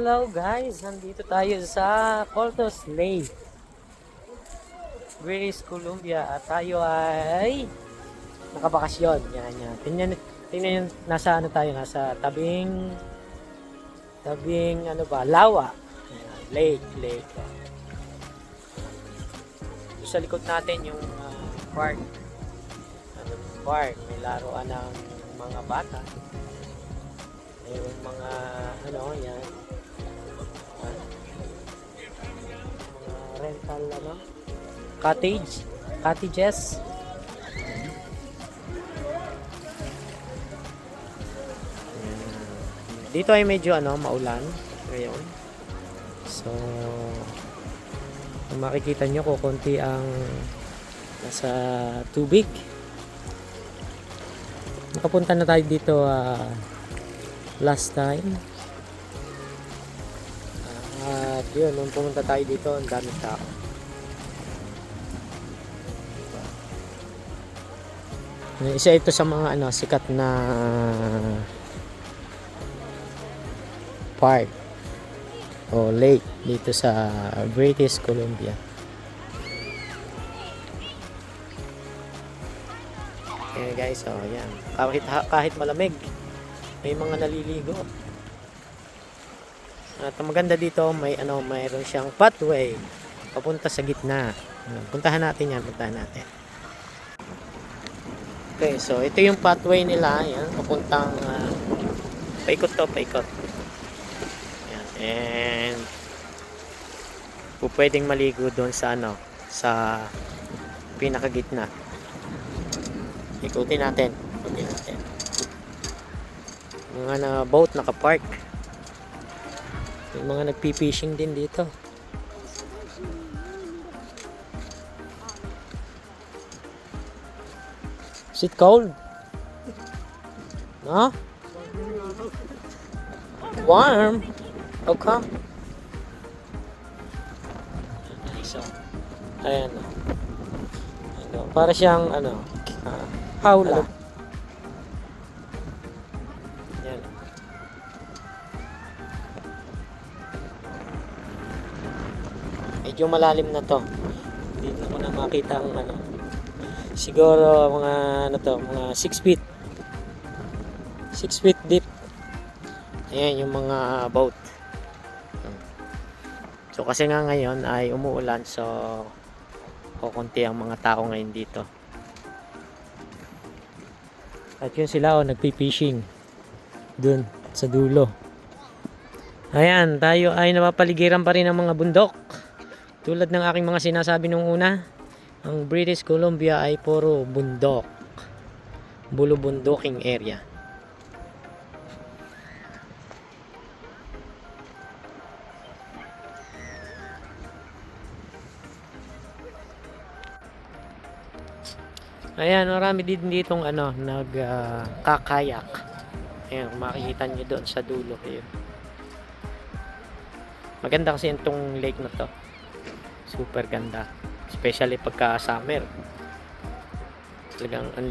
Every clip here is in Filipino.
Hello guys, nandito tayo sa Coltos Lake, British Columbia at tayo ay nakabakasyon. Yan. Tingnan yung nasa ano tayo, nasa tabing ano ba, lawa. Yan, lake. Sa likod natin yung park. Park, may laruan ng mga bata. Yung mga yan. Mga rental cottages. Dito ay medyo maulan ngayon. So kung makikita nyo kukunti ang nasa tubig. Nakapunta na tayo dito last time. At yun, nung pumunta tayo dito, ang daming tao. Isa ito sa mga sikat na park o lake dito sa British Columbia. Okay guys, yan. Kahit malamig, may mga naliligo. At ang maganda dito, mayroon siyang pathway papunta sa gitna. Puntahan natin. Okay, so ito yung pathway nila, yan, papuntang paikot. Yan, and pwedeng maligo doon sa sa pinakagitna. Ikutin natin. Mga boat naka-park. May mga nagpi-fishing din dito. Is it cold? No? Warm? How come? So, ayan. Para siyang hawla. Yan. Medyo malalim na to. Hindi ko na makita ang siguro mga 6 feet. 6 feet deep. Ayan yung mga boat. So kasi nga ngayon ay umuulan, so kukunti ang mga tao ngayon dito. At yun sila nagpi-fishing dun sa dulo. Ayan, tayo ay napapaligiran pa rin ng mga bundok. Tulad ng aking mga sinasabi nung una, ang British Columbia ay puro bundok. Bulubunduking area. Ayan, marami din ditong nagkakayak. Ayan, makikita nyo doon sa dulo kayo. Maganda kasi itong lake na to. Super ganda. Especially pagka summer. Talagang ang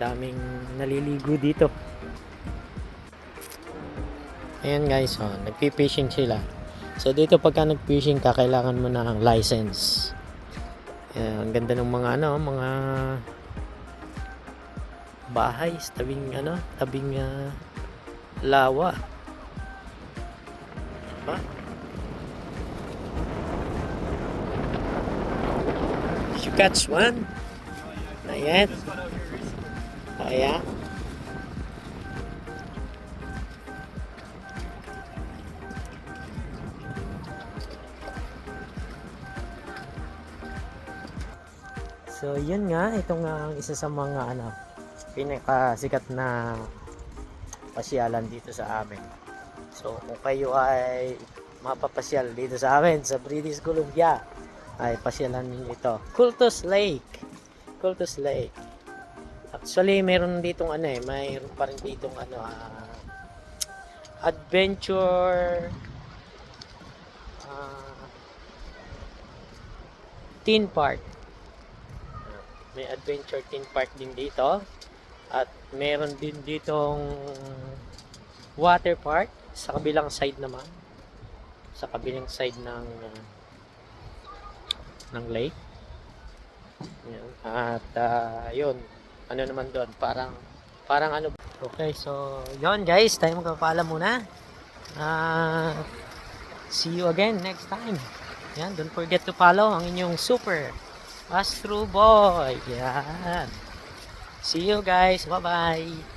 daming naliligo dito. Ayan guys, nagpi-fishing sila. So dito pagka nag-fishing ka, kailangan mo ng license. Ayan, ang ganda ng mga bahay sa tabing lawa. Diba? You catch one? Not yet. Oh yeah. So yun nga, ito nga ang isa sa mga pinakasikat na pasyalan dito sa amin. So kung kayo ay mapapasyal dito sa amin sa British Columbia, ay pasyalan ninyo ito. Coltos Lake. Actually, meron ditong mayroon pa rin ditong adventure theme park. May adventure theme park din dito. At meron din ditong water park sa kabilang side naman. sa kabilang side ng lake. Yan. At yun, ano naman doon, parang ano. Okay, so yun guys, tayo magpapaalam muna. See you again next time. Yan, don't forget to follow ang inyong super Astro Boy. Yan. See you guys. Bye-bye.